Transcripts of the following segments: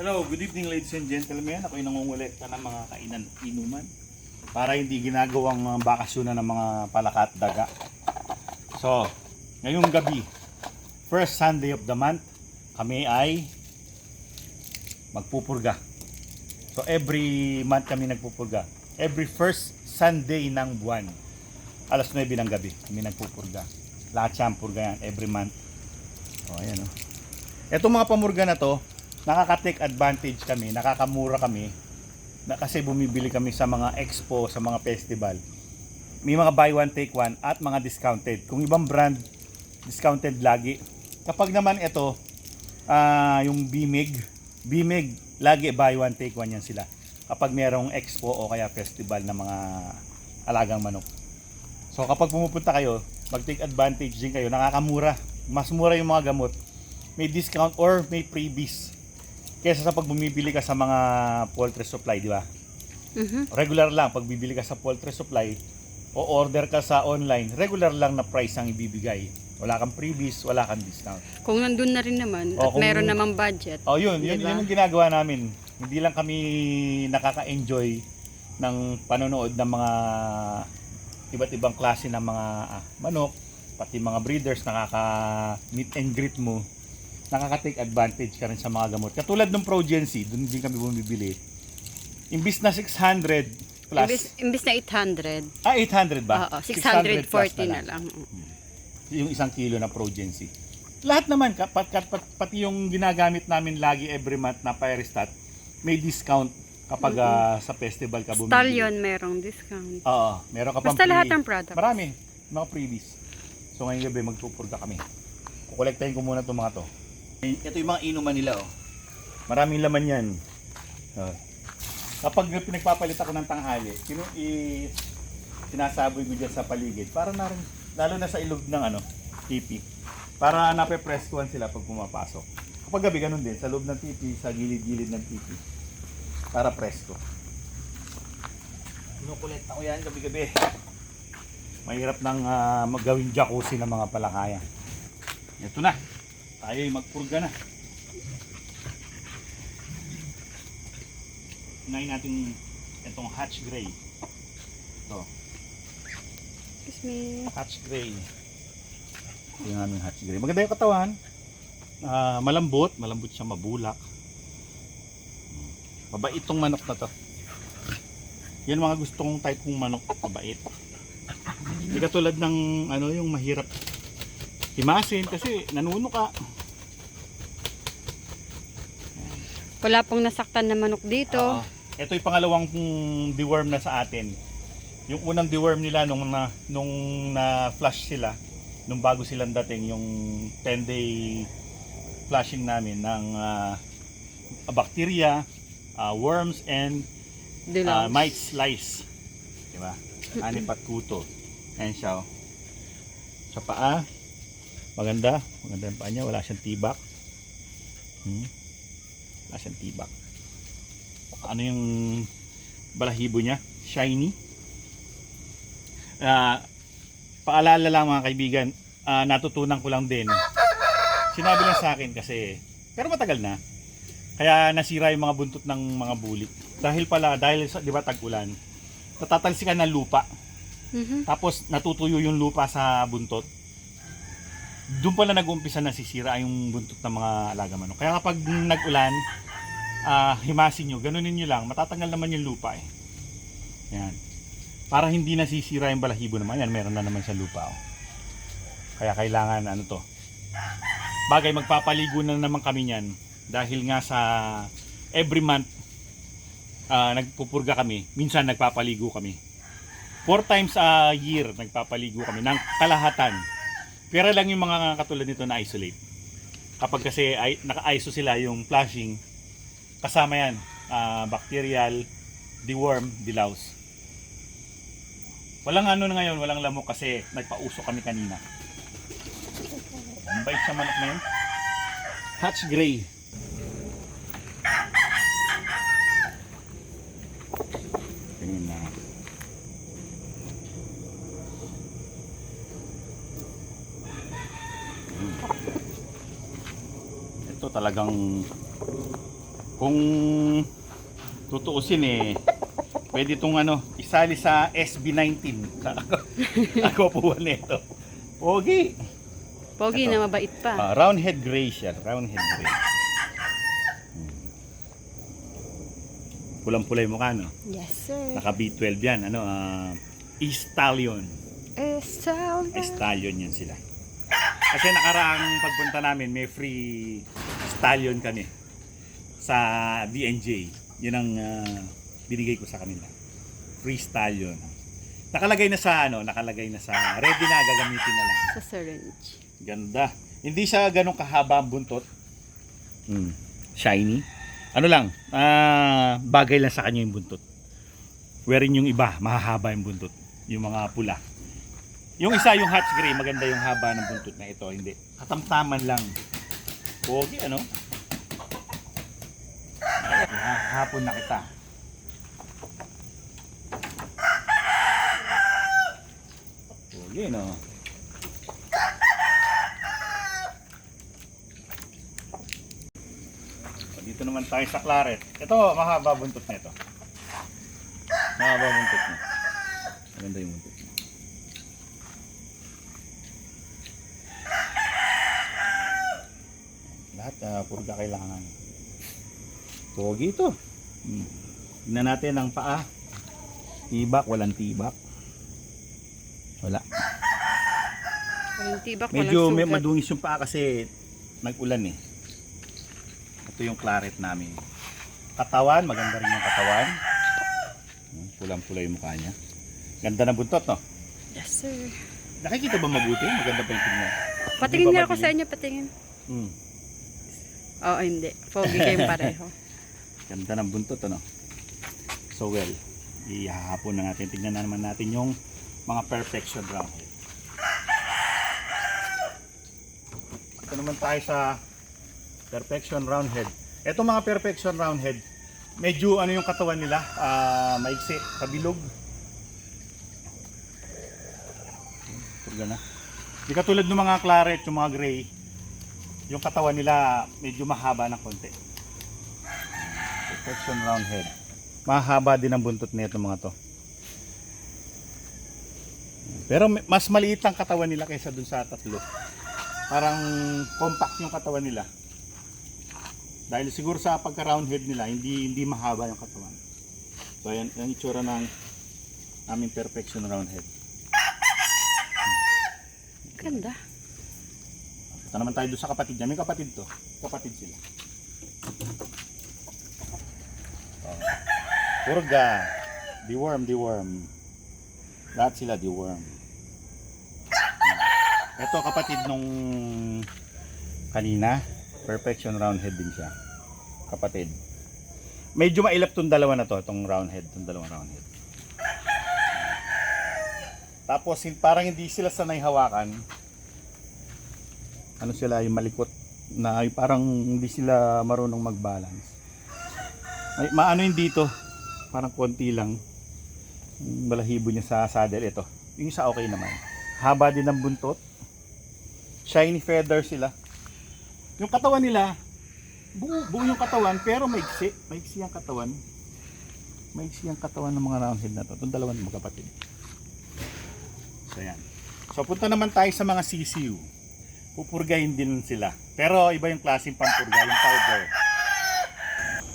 Hello, good evening ladies and gentlemen. Ako'y nangungulekta ng mga inuman para hindi ginagawang bakasyonan ng mga palaka at daga. So, ngayong gabi, first Sunday of the month, kami ay magpupurga. So, every month kami nagpupurga. Every first Sunday ng buwan, alas 9 ng gabi, kami nagpupurga. Lahat siyang purga yan, every month. O, ayan o. Itong mga pamurga na to, nakaka-take advantage kami, nakakamura kami kasi bumibili kami sa mga expo, sa mga festival. May mga buy one take one at mga discounted. Kung ibang brand, discounted lagi. Kapag naman ito, yung BMIG, lagi buy one take one yan sila. Kapag merong expo o kaya festival ng mga alagang manok. So kapag pumupunta kayo, mag-take advantage din kayo, nakakamura. Mas mura yung mga gamot. May discount or may freebies. Kesa sa pag bumibili ka sa mga poultry supply, di ba? Regular lang, pag bibili ka sa poultry supply o order ka sa online, regular lang na price ang ibibigay. Wala kang freebies, wala kang discount. Kung nandun na rin naman at meron namang budget. Oh, yun yung ginagawa namin. Hindi lang kami nakaka-enjoy ng panonood ng mga iba't ibang klase ng mga manok, pati mga breeders, nakaka-meet and greet mo. Nakaka-take advantage ka rin sa mga gamot. Katulad ng Progency, doon din kami bumibili. Imbis na 600 plus. Imbis na 800. 800 ba? Oo, 640 na lang. Yung 1 kilo na Progency. Lahat naman, pati yung ginagamit namin lagi every month na Pyrestat, may discount kapag sa festival ka bumibili. Stallion merong discount. Oo, meron ka pang basta lahat ng products. Marami, mga freebies. So ngayong gabi magpupurga kami. Kukolektahin ko muna itong mga to. Ito yung mga inuman nila, oh. Maraming laman yan. Kapag pinagpapalit ako ng tanghali, sinasaboy ko dyan sa paligid para na rin, lalo na sa ilog ng tipi, para nape-preskohan sila pag pumapasok. Kapag gabi ganun din, sa loob ng tipi, sa gilid-gilid ng tipi, para presko. Kinukulekta ko yan gabi-gabi. Mahirap nang magawing jacuzzi ng mga palakaya. Ito na. Tayo'y magpurga na. Unahin natin itong Hatch Gray. Ito. Excuse me. Hatch Gray. Ito yung aming Hatch Gray. Maganda yung katawan. Malambot siya, mabulak. Mabait tong manok na to. Yan mga gustong type kong manok, mabait. Hindi katulad ng yung mahirap himasin kasi nanuno ka. Wala pong nasaktan na manok dito. Ito yung pangalawang deworm na sa atin. Yung unang deworm nila nung na-flush sila, nung bago silang dating, yung 10-day flushing namin ng bacteria, worms, and mites lice. Diba? Anip at kuto. Ayan siya. Sa paa, maganda yung paa niya, wala siyang tibak. Wala siyang tibak. Ano yung balahibo niya? Shiny. Paalala lang mga kaibigan, natutunan ko lang din. Sinabi lang sa akin kasi, pero matagal na. Kaya nasira yung mga buntot ng mga bulik. Dahil di ba tag-ulan, natatalsikan ng lupa. Tapos natutuyo yung lupa sa buntot. Doon pala nag-umpisa na sisira yung buntot ng mga alaga manok. Kaya kapag nag-ulan, himasin nyo, ganunin nyo lang, matatanggal naman yung lupa eh. Yan. Para hindi nasisira yung balahibo naman. Yan, meron na naman sa lupa. Oh. Kaya kailangan bagay, magpapaligo na naman kami yan. Dahil nga sa every month, nagpupurga kami. Minsan nagpapaligo kami. 4 times a year nagpapaligo kami ng kalahatan. Pero lang yung mga katulad nito na isolate. Kapag kasi naka-iso sila yung flushing, kasama yan, bacterial, deworm, dilaws. Walang na ngayon, walang lamok kasi nagpauso kami kanina. Ang bait sa manok na yun. Hatch Gray. Tingin na. Ito talagang Kung tutuusin pwede itong isali sa SB19. Nakapuan nito. Pogi. Pogi Ito. na mabait pa. Round head gray siya. Round head gray. Pulang-pulay mukha, no? Yes, sir. Naka B12 yan. Stallion. Stallion. Stallion yan sila. Kasi nakaraang pagpunta namin, may free stallion kami sa BNJ. Yun ang binigay ko sa kanila. Free stallion. Nakalagay na sa ready na, gagamitin na lang. Sa syringe. Ganda. Hindi siya ganun kahaba ang buntot. Shiny. Bagay lang sa kanya yung buntot. Wherein yung iba, mahahaba yung buntot. Yung mga pula. Yung isa, yung Hatch Gray, maganda yung haba ng buntot na ito. Hindi. Katamtaman lang. Pogi, hapon na kita. Pogi, no? Dito naman tayo sa claret. Ito, mahaba buntot na ito. Mahaba buntot na. Maganda yung buntot. Lahat, purga kailangan. Pogi ito. Tignan natin ang paa. Tibak, walang tibak. Wala. Walang tibak, Medyo walang sugat. madungis yung paa kasi nag-ulan Ito yung claret namin. Katawan, maganda rin yung katawan. Pulang-pula yung mukha niya. Ganda na buntot, no? Yes, sir. Nakikita ba mabuti? Maganda ba yung tingnan? Patingin nga ako sa inyo, patingin. Oo, hindi. Pogi kayong pareho. Ganda ng buntot, So well, ihahapon na natin. Tingnan na naman natin yung mga perfection round head. Ito naman tayo sa perfection round head. Itong mga perfection round head, medyo yung katawan nila, maiksi, kabilog. Purga na. Di katulad ng mga claret, yung mga gray, yung katawan nila medyo mahaba ng konti. Perfection round head. Mahaba din ang buntot nito mga to. Pero mas maliit ang katawan nila kaysa dun sa tatlo. Parang compact yung katawan nila. Dahil siguro sa pagka-round head nila, hindi mahaba yung katawan. So ayan, yung itsura ng aming perfection round head. Ganda. Ito naman tayo doon sa kapatid niya. May kapatid to. Kapatid sila. Purga. Deworm. Lahat sila deworm. Ito kapatid nung kanina. Perfection round head din siya. Kapatid. Medyo mailap tong dalawa na to. Itong round head. Itong dalawang round head. Tapos parang hindi sila sanay hawakan. Sila yung malikot na parang hindi sila marunong mag-balance. Maano yung dito? Parang konti lang. Balahibo niya sa saddle ito. Yung isa okay naman. Haba din ng buntot. Shiny feather sila. Yung katawan nila, buo yung katawan pero maiksi. Maiksi ang katawan. Maiksi ang katawan ng mga roundhead na to. Itong dalawang magkapatid. So yan. So punta naman tayo sa mga sisiu. Pupurgahin din sila. Pero iba yung klaseng pampurga, yung powder.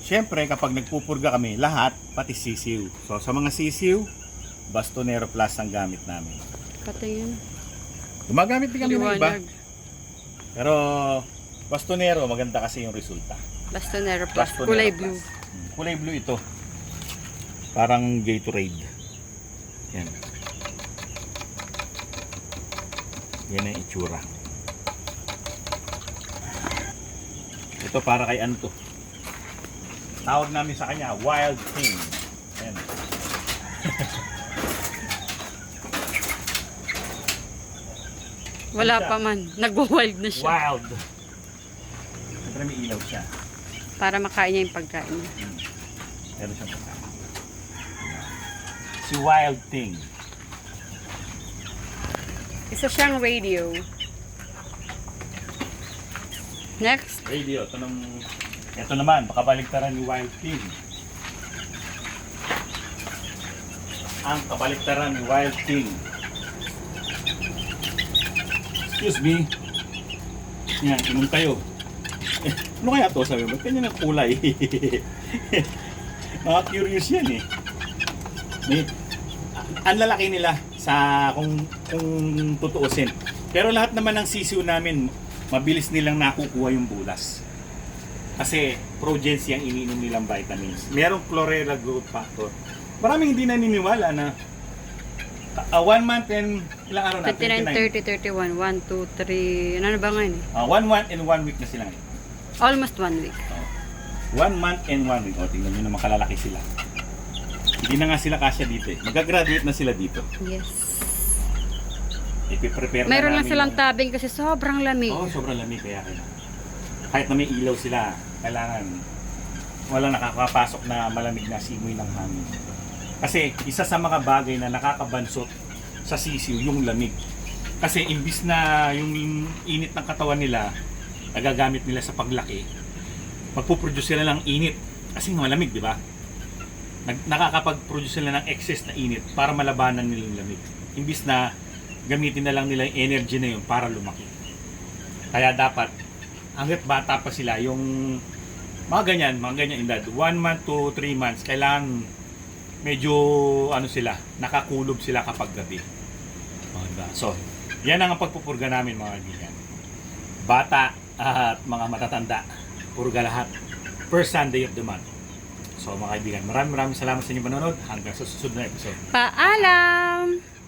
Siyempre, kapag nagpupurga kami, lahat, pati sisiu. So, sa mga sisiu, Bastonero Plus ang gamit namin. Patingin. Gumagamit din kami ng iba. Liwanag. Pero, Bastonero, maganda kasi yung resulta. Bastonero Plus. Bastonero Kulay Plus. blue. Kulay blue ito. Parang Gatorade. Yan. Yan ang itsura. Ito para kay Anto. Tawag namin sa kanya, Wild Thing. Ayan. Wala pa man. Nag-wild na siya. Wild. Siyempre may ilaw siya. Para makain niya yung pagkain niya. Meron siyang pagkain. Si Wild Thing. Isa siyang radio. Next. Radio. Ito ng Ito naman, kabaliktaran ni Wild King. Ang kabaliktaran ni Wild King. Excuse me. Yan, inom tayo. Ano kaya to? Sabi mo, kanya ng kulay. Mga curious yan eh. Ang lalaki nila sa kung tutuusin. Pero lahat naman ng sisiw namin, mabilis nilang nakukuha yung bulas. Kasi progency ang iniinom nilang vitamins. Merong chlorella growth factor. Maraming hindi naniniwala na 1 month and ilang araw na? 29, 30, 31, 1, 2, 3, ano na ba ngayon? 1 month and 1 week na sila ngayon. Almost 1 week. 1 month and 1 week. O, tingnan nyo na makalalaki sila. Hindi na nga sila kasya dito eh. Mag-graduate na sila dito. Yes. Ipiprepare na Mayroon lang namin silang yung- tabing kasi sobrang lamig. Oo, sobrang lamig kaya kahit na may ilaw sila, kailangan walang nakakapasok na malamig na simoy ng hangin. Kasi isa sa mga bagay na nakakabansot sa sisiw, yung lamig. Kasi imbis na yung init ng katawan nila, nagagamit nila sa paglaki, magpuproduce sila ng init. Kasi malamig, di ba? Nakakapag-produce sila ng excess na init para malabanan nila yung lamig. Imbis na gamitin na lang nila yung energy na yun para lumaki. Kaya dapat, hanggat bata pa sila, yung mga ganyan edad, 1 month to 3 months, kailangan medyo sila, nakakulob sila kapag gabi. Diba? So, yan ang pagpupurga namin mga kaibigan. Bata at mga matatanda, purga lahat. First Sunday of the month. So mga kaibigan, maraming salamat sa inyong panonood. Hanggang sa susunod na episode. Paalam!